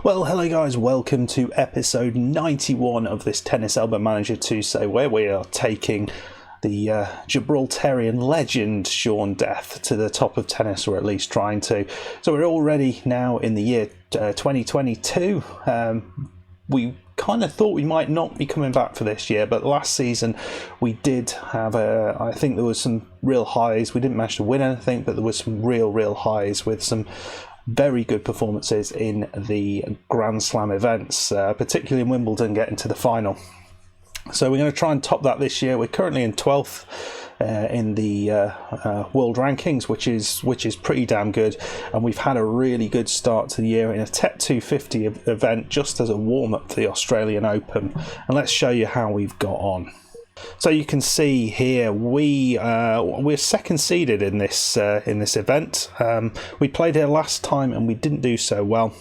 Well, hello guys, welcome to episode 91 of this Tennis Elbow Manager 2 where we are taking the Gibraltarian legend Sean Death to the top of tennis, or at least trying to. So we're already now in the year 2022. We kind of thought we might not be coming back for this year, but last season we did have I think there was some real highs. We didn't manage to win anything, but there was some real highs with some very good performances in the Grand Slam events, particularly in Wimbledon, getting to the final. So we're going to try and top that this year. We're currently in 12th in the world rankings, which is pretty damn good, and we've had a really good start to the year in a TET 250 event just as a warm-up for the Australian Open. And let's show you how we've got on. So you can see here we're second seeded in this event. We played here last time and we didn't do so well.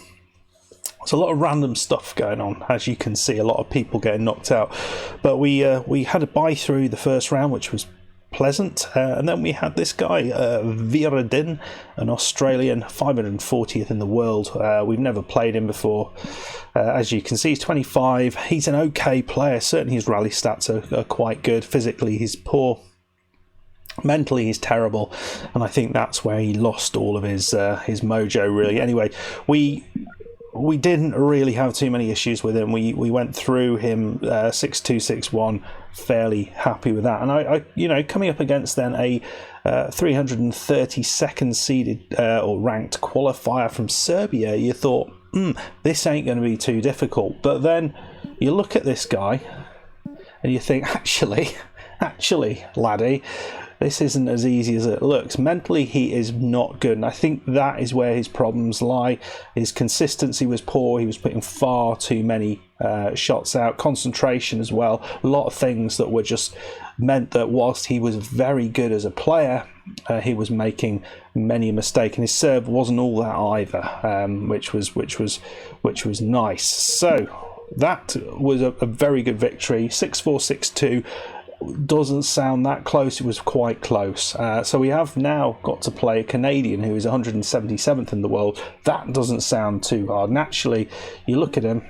There's a lot of random stuff going on, as you can see, a lot of people getting knocked out. But we had a bye through the first round, which was pleasant, and then we had this guy Viradin, an Australian, 540th in the world. We've never played him before. As you can see, he's 25. He's an okay player. Certainly his rally stats are quite good. Physically he's poor, mentally he's terrible, and I think that's where he lost all of his mojo, really. Anyway, we didn't really have too many issues with him. We went through him 6-2, 6-1, fairly happy with that. And I coming up against then a 332nd seeded or ranked qualifier from Serbia, you thought, this ain't going to be too difficult. But then you look at this guy and you think, actually, laddie, this isn't as easy as it looks. Mentally, he is not good, and I think that is where his problems lie. His consistency was poor. He was putting far too many shots out. Concentration as well. A lot of things that were just meant that whilst he was very good as a player, he was making many mistakes, and his serve wasn't all that either, which was nice. So that was a very good victory. 6-4, 6-2. Doesn't sound that close. It was quite close. So we have now got to play a Canadian who is 177th in the world. That doesn't sound too hard. Naturally, you look at him,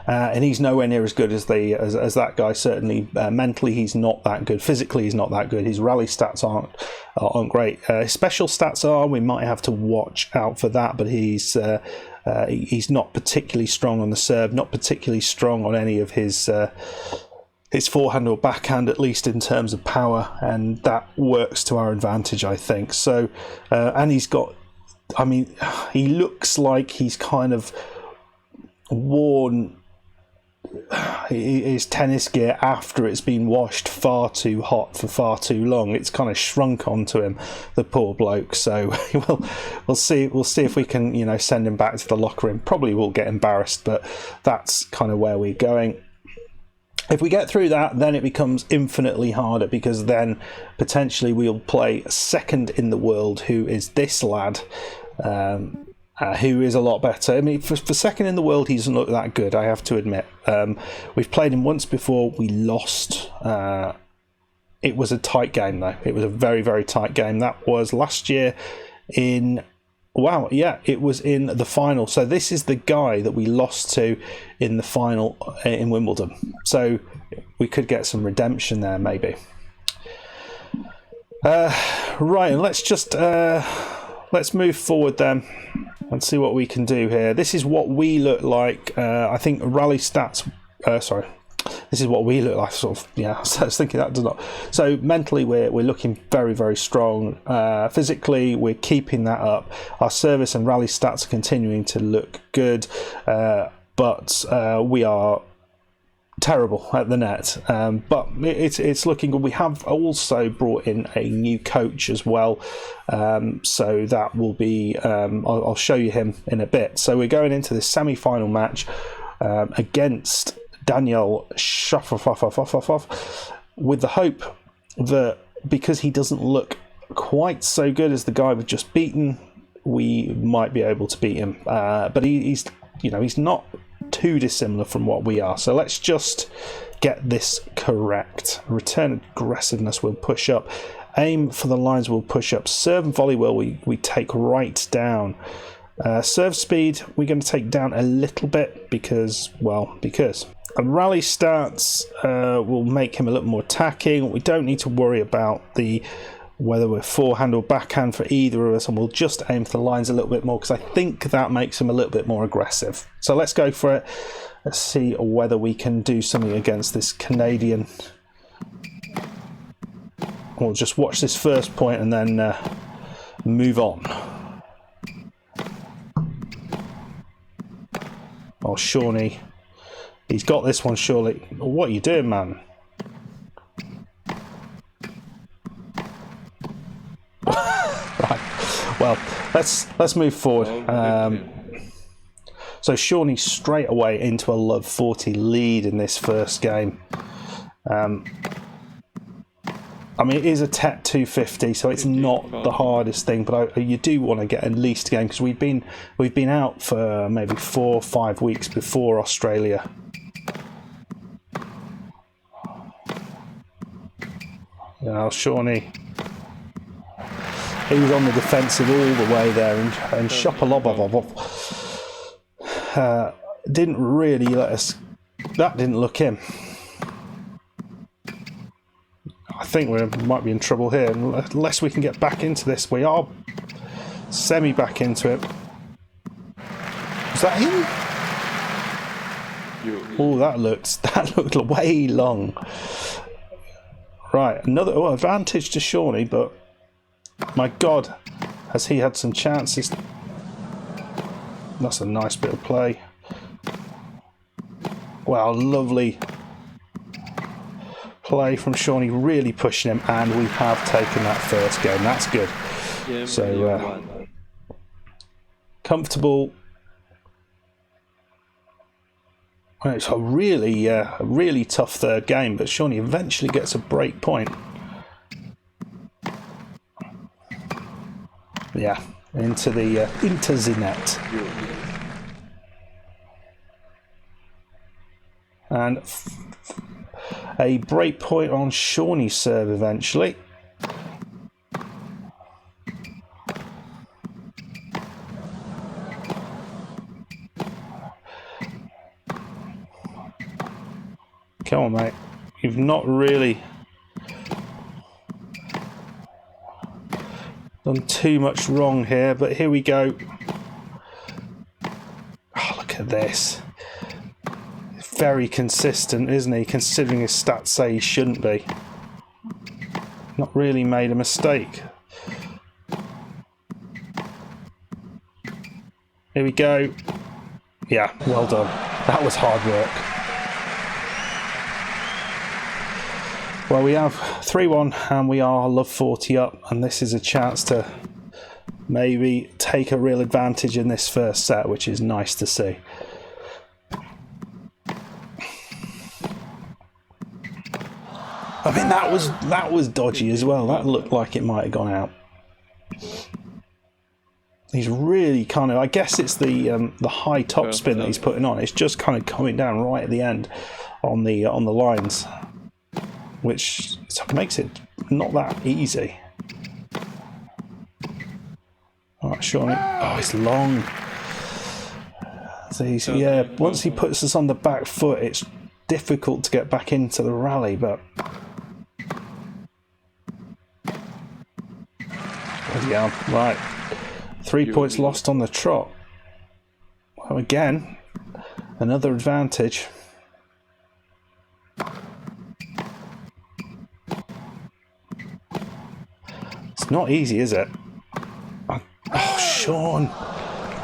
and he's nowhere near as good as that guy. Certainly, mentally he's not that good. Physically he's not that good. His rally stats aren't great. His special stats are. We might have to watch out for that, but he's not particularly strong on the serve, not particularly strong on any of his forehand or backhand, at least in terms of power, and that works to our advantage, I think. So, and he's got, he looks like he's kind of worn his tennis gear after it's been washed far too hot for far too long. It's kind of shrunk onto him, the poor bloke. So we'll see if we can send him back to the locker room. Probably will get embarrassed, but that's kind of where we're going. If we get through that, then it becomes infinitely harder, because then potentially we'll play second in the world, who is this lad, who is a lot better. For second in the world, he doesn't look that good, I have to admit. We've played him once before. We lost. It was a tight game, though. It was a very, very tight game. That was last year it was in the final. So this is the guy that we lost to in the final in Wimbledon. So we could get some redemption there, maybe. Right, and let's move forward then and see what we can do here. This is what we look like. I think rally stats. This is what we look like. So I was thinking that does not. So mentally, we're looking very, very strong. Physically, we're keeping that up. Our service and rally stats are continuing to look good, but we are terrible at the net, but it's looking good. We have also brought in a new coach as well, so that will be I'll show you him in a bit. So we're going into this semi-final match against Daniel Shafarov, with the hope that because he doesn't look quite so good as the guy we've just beaten, we might be able to beat him, but he's not too dissimilar from what we are. So let's just get this correct. Return aggressiveness will push up. Aim for the lines will push up. Serve and volley will we take right down. Serve speed, we're going to take down a little bit because a rally starts will make him a little more attacking. We don't need to worry about whether we're forehand or backhand for either of us, and we'll just aim for the lines a little bit more because I think that makes him a little bit more aggressive. So let's go for it. Let's see whether we can do something against this Canadian. We'll just watch this first point and then move on. Oh, Shawnee. He's got this one, surely. What are you doing, man? Right. Well, let's move forward. So Shawnee straight away into a love 40 lead in this first game. I mean, it is a TET 250, so it's not the hardest thing, but you do want to get at least a game because we've been out for maybe 4 or 5 weeks before Australia. Now Shawnee, he was on the defensive all the way there, and Shopalobov didn't really let us. That didn't look in. I think we might be in trouble here unless we can get back into this. We are semi back into it. Was that him? Oh, that looked way long. Right, another advantage to Shawnee, but my God, has he had some chances? That's a nice bit of play. Wow, lovely play from Shawnee, really pushing him, and we have taken that first game. That's good. Yeah, so comfortable. It's a really tough third game, but Shawnee eventually gets a break point. Yeah, into the net. And a break point on Shawnee's serve eventually. Come on, mate. You've not really done too much wrong here, but here we go. Oh, look at this. Very consistent, isn't he? Considering his stats say he shouldn't be. Not really made a mistake. Here we go. Yeah, well done. That was hard work. Well, we have 3-1 and we are love 40 up, and this is a chance to maybe take a real advantage in this first set, which is nice to see. I mean, that was dodgy as well. That looked like it might have gone out. He's really kind of, I guess it's the high top spin that he's putting on. It's just kind of coming down right at the end on the lines, which makes it not that easy. All right, Shawnee. Oh, it's long. So yeah, once he puts us on the back foot, it's difficult to get back into the rally, but yeah, right. 3 points lost on the trot. Well, again, another advantage. It's not easy, is it? Oh, Sean.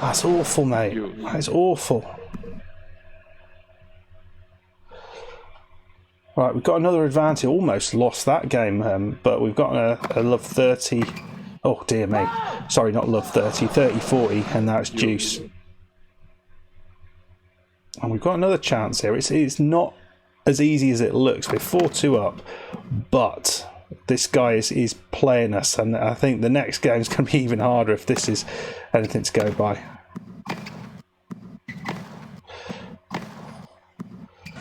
That's awful, mate. That is awful. Right, we've got another advantage. Almost lost that game, but we've got a love 30. Oh, dear me. Sorry, not love 30. 30-40, and that's deuce. And we've got another chance here. It's not as easy as it looks. We're 4-2 up, but this guy is playing us, and I think the next game is going to be even harder if this is anything to go by.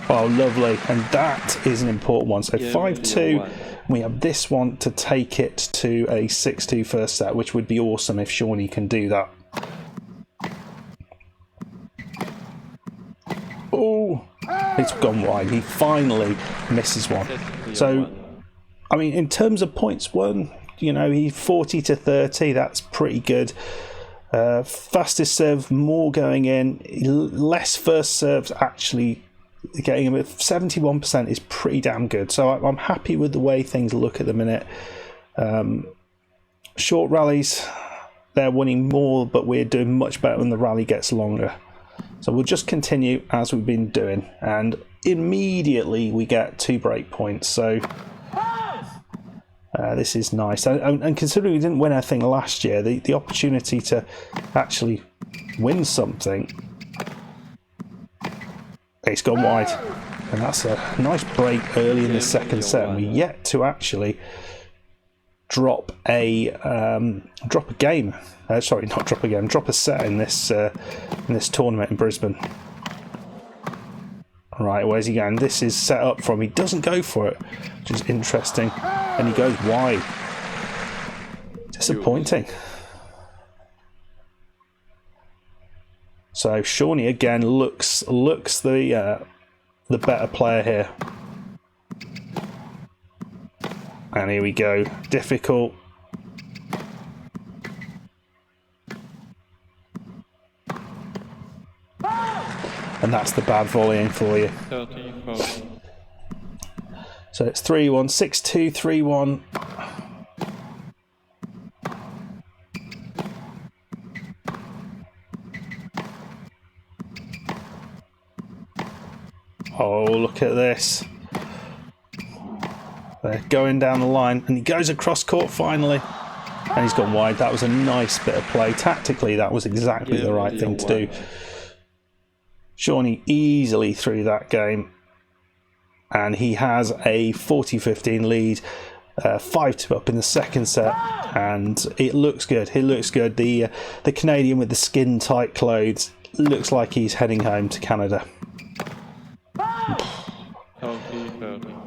Oh, lovely. And that is an important one. So 5-2. We have this one to take it to a 6-2 first set, which would be awesome if Shawnee can do that. Oh, it's gone wide. He finally misses one. So, I mean, in terms of points won, you know, he's 40 to 30. That's pretty good. Fastest serve, more going in. Less first serves actually getting him at 71% is pretty damn good. So I'm happy with the way things look at the minute. Short rallies, they're winning more, but we're doing much better when the rally gets longer. So we'll just continue as we've been doing, and immediately we get 2 break points. So this is nice. And considering we didn't win anything last year, the opportunity to actually win something, it's gone wide. And that's a nice break early in the second set. And we're yet to actually drop a game. Sorry, not drop a game. Drop a set in this tournament in Brisbane. Right, where's he going? This is set up from. He doesn't go for it, which is interesting, and he goes wide. Disappointing. So Shawnee again looks the better player here. And here we go. Difficult. And that's the bad volleying for you. 13-14. So it's 3-1, 6-2, 3-1. Oh, look at this. They're going down the line, and he goes across court finally. And he's gone wide. That was a nice bit of play. Tactically, that was exactly the right thing to do. Shawnee easily through that game. And he has a 40-15 lead. 5-2 up in the second set. And it looks good. It looks good. The Canadian with the skin-tight clothes looks like he's heading home to Canada.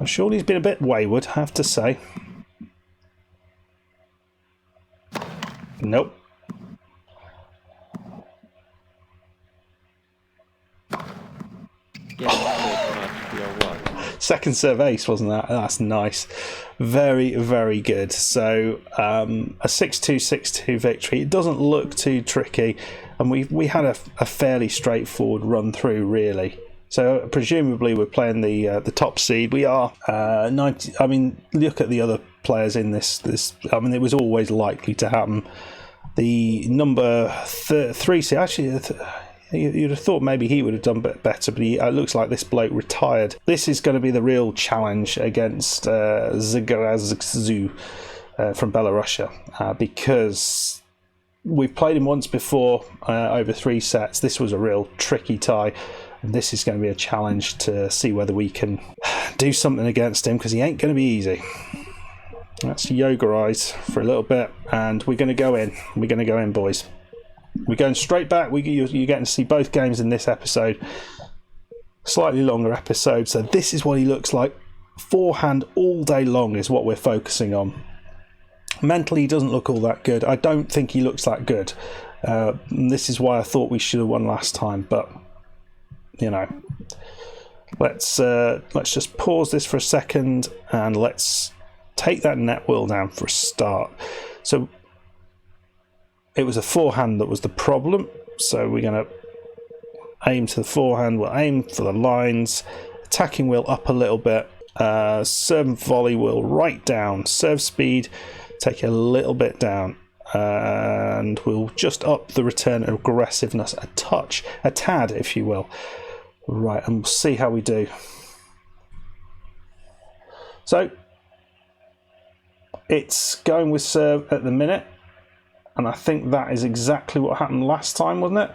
Shawnee's been a bit wayward, I have to say. Nope. Second serve ace, wasn't that? That's nice. Very, very good. So a 6-2, 6-2 victory. It doesn't look too tricky, and we had a fairly straightforward run through, really. So presumably we're playing the top seed. We are 90. I mean, look at the other players in this. I mean, it was always likely to happen. The number 3 seed. Actually, you'd have thought maybe he would have done a bit better, but it looks like this bloke retired. This is going to be the real challenge against Gibraltarian from Belarus, because we've played him once before over 3 sets. This was a real tricky tie. And this is going to be a challenge to see whether we can do something against him, because he ain't going to be easy. Let's yogarise for a little bit, and we're going to go in. We're going to go in, boys. We're going straight back. You're getting to see both games in this episode. Slightly longer episode. So this is what he looks like. Forehand all day long is what we're focusing on. Mentally, he doesn't look all that good. I don't think he looks that good. This is why I thought we should have won last time, but you know, let's just pause this for a second, and let's take that net wheel down for a start. So it was a forehand that was the problem, so we're going to aim to the forehand. We'll aim for the lines, attacking wheel up a little bit, serve and volley wheel right down, serve speed take a little bit down, and we'll just up the return aggressiveness a touch, a tad if you will. Right, and we'll see how we do. So it's going with serve at the minute, and I think that is exactly what happened last time, wasn't it?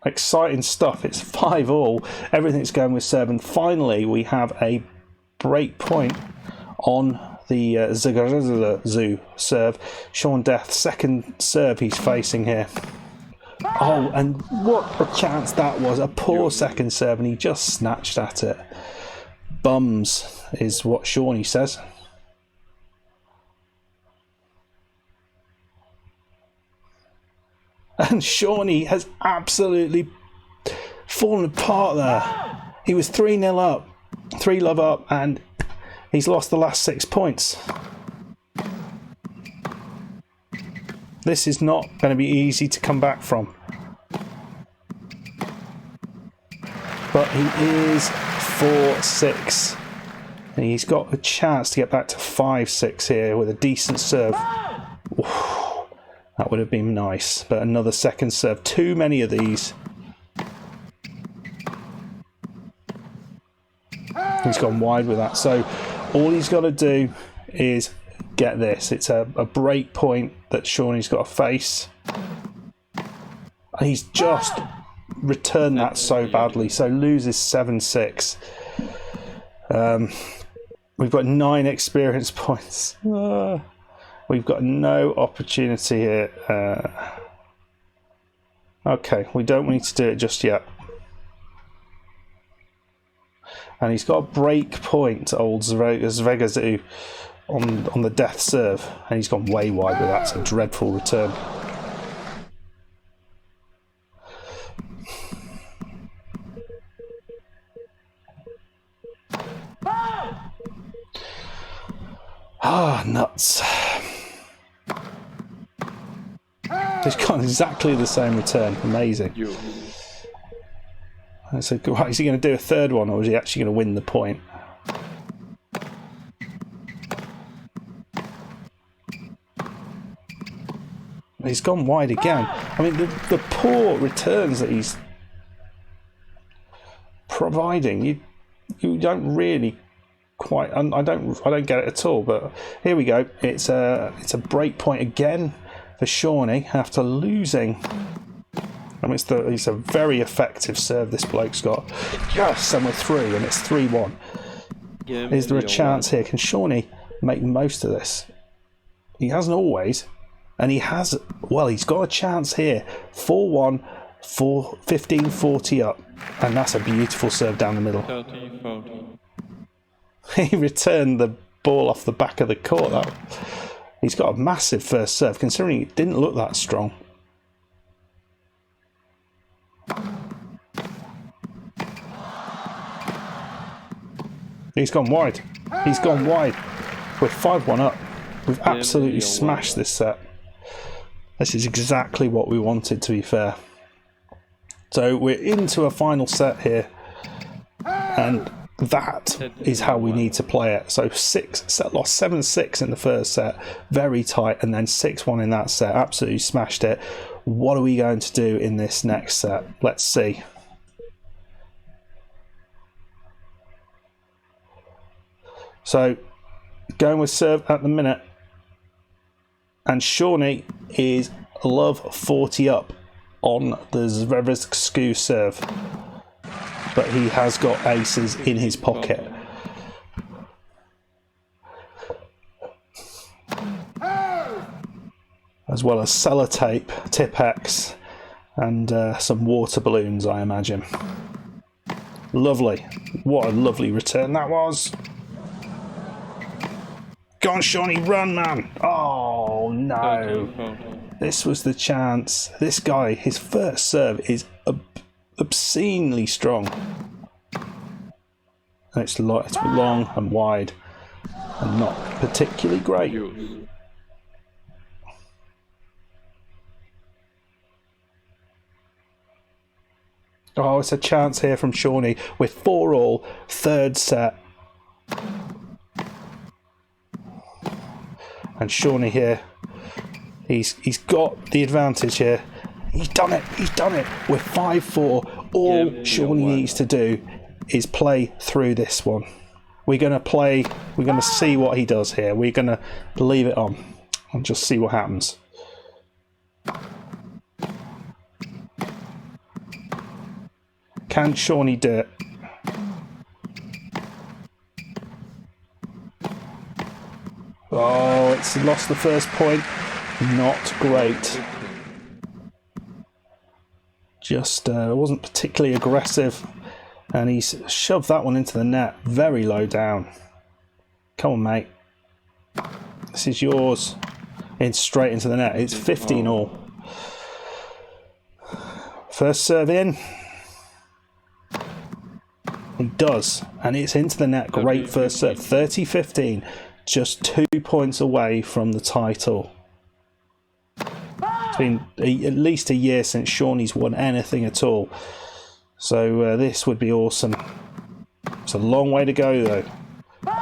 Exciting stuff. It's 5-all. Everything's going with serve, and finally we have a break point on the Gibraltarian serve. Sean Death, second serve he's facing here. Oh, and what a chance that was. A poor second serve, and he just snatched at it. Bums is what Shawnee says. And Shawnee has absolutely fallen apart there. He was 3-0 up, 3-love up, and he's lost the last 6 points. This is not going to be easy to come back from. But he is 4-6. And he's got a chance to get back to 5-6 here with a decent serve. Oof, that would have been nice. But another second serve. Too many of these. He's gone wide with that. So all he's got to do is get this. It's a break point that Shawnee's got to face. And he's just returned that so badly. So loses 7-6. We've got 9 experience points. We've got no opportunity here. Okay, we don't need to do it just yet. And he's got a break point, old Zvegazu, on the death serve. And he's gone way wide with that. It's a dreadful return. Ah, nuts. He's got exactly the same return. Amazing. So, is he going to do a third one, or is he actually going to win the point? He's gone wide again. I mean, the poor returns that he's providing, you don't really quite. I don't get it at all. But here we go. It's a break point again for Shawnee after losing. I mean, it's a very effective serve this bloke's got. Yes, and we're through, and it's 3-1. Is there a chance here? Can Shawnee make the most of this? He hasn't always, and he has. Well, he's got a chance here. 4-1, 15-40 up, and that's a beautiful serve down the middle. 30-40. He returned the ball off the back of the court. He's got a massive first serve, considering it didn't look that strong. He's gone wide. He's gone wide. We're 5-1 up. We've absolutely smashed this set. This is exactly what we wanted, to be fair. So we're into a final set here. And that is how we need to play it. So lost 7-6 in the first set. Very tight. And then 6-1 in that set. Absolutely smashed it. What are we going to do in this next set? Let's see. So, going with serve at the minute. And Shawnee is love 40 up on the Zverev serve. But he has got aces in his pocket. As well as sellotape, Tipex, and some water balloons, I imagine. Lovely. What a lovely return that was. Go on, Shawnee, run, man. Oh, no. This was the chance. This guy, his first serve is obscenely strong. And it's long and wide and not particularly great. Oh, it's a chance here from Shawnee with 4-all, third set. And Shawnee here, he's got the advantage here. He's done it. He's done it. We're 5-4. All Shawnee needs to do is play through this one. We're going to play. We're going to see what he does here. We're going to leave it on and just see what happens. Can Shawnee do it? Oh, it's lost the first point. Not great. Just wasn't particularly aggressive, and he's shoved that one into the net very low down. Come on, mate. This is yours. In straight into the net. It's 15-all. First serve in. He does, and it's into the net. Great first serve. 30-15, just 2 points away from the title. It's been at least a year since Shawnee's won anything at all. So this would be awesome. It's a long way to go, though.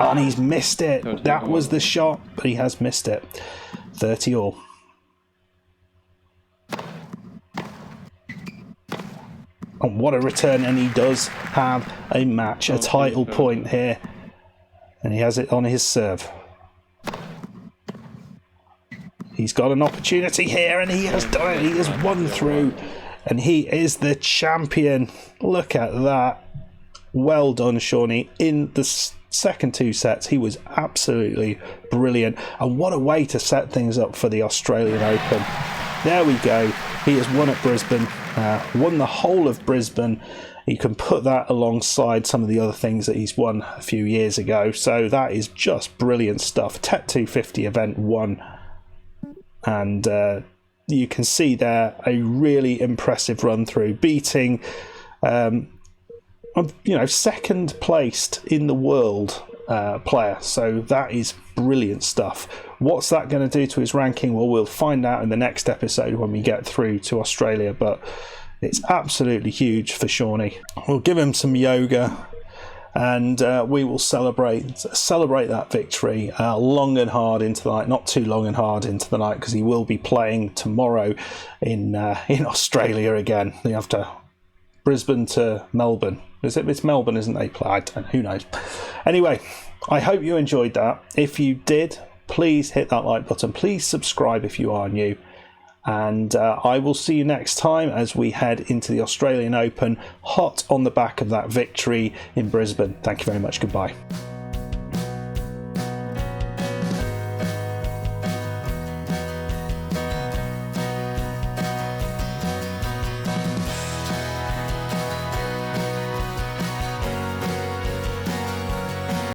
And he's missed it. That was the shot, but he has missed it. 30 all. And what a return, and he does have a match, a title point here. And he has it on his serve. He's got an opportunity here, and he has done it. He has won through, and he is the champion. Look at that. Well done, Shawnee. In the second 2 sets, he was absolutely brilliant. And what a way to set things up for the Australian Open. There we go. He has won at Brisbane, won the whole of Brisbane. You can put that alongside some of the other things that he's won a few years ago. So that is just brilliant stuff. TET 250 event 1. And you can see there a really impressive run through, beating, second placed in the world player. So that is brilliant stuff. What's that going to do to his ranking? Well, we'll find out in the next episode when we get through to Australia. But it's absolutely huge for Shawnee. We'll give him some yoga. And we will celebrate that victory long and hard into the night. Not too long and hard into the night, because he will be playing tomorrow in Australia again. They have to Brisbane to Melbourne. It's Melbourne, isn't they play? I don't know. Who knows? Anyway, I hope you enjoyed that. If you did, please hit that like button. Please subscribe if you are new. And I will see you next time as we head into the Australian Open, hot on the back of that victory in Brisbane. Thank you very much. Goodbye.